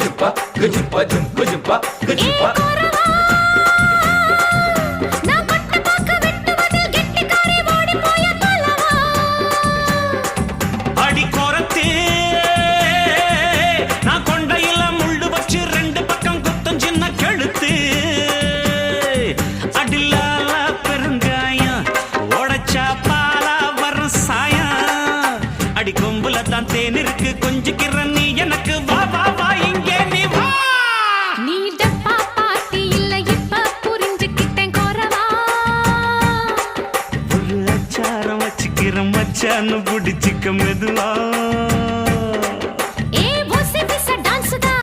குஜுப்பா குஜுப்பா ஜும் குஜுப்பா குஜுப்பா அடி கோரத்தே நான் கொண்டையில முள்ளு வச்சு ரெண்டு பக்கம் குத்தம் சின்ன கழுத்து அடிலால பெருங்காயம் உடைச்சா பாலா வரும் சாயம் அடி கொம்புல தான் தேன் இருக்கு கொஞ்சிக்கிற நீ எனக்கு வா வா வா இங்கே நீ வா நீ டப்பா பாட்டி இல்ல இப்ப புரிஞ்சுக்கிட்டேன் குறவா ஒரு அச்சாரம் வச்சுக்கிற மச்சான்னு பிடிச்சிக்க மெதுவா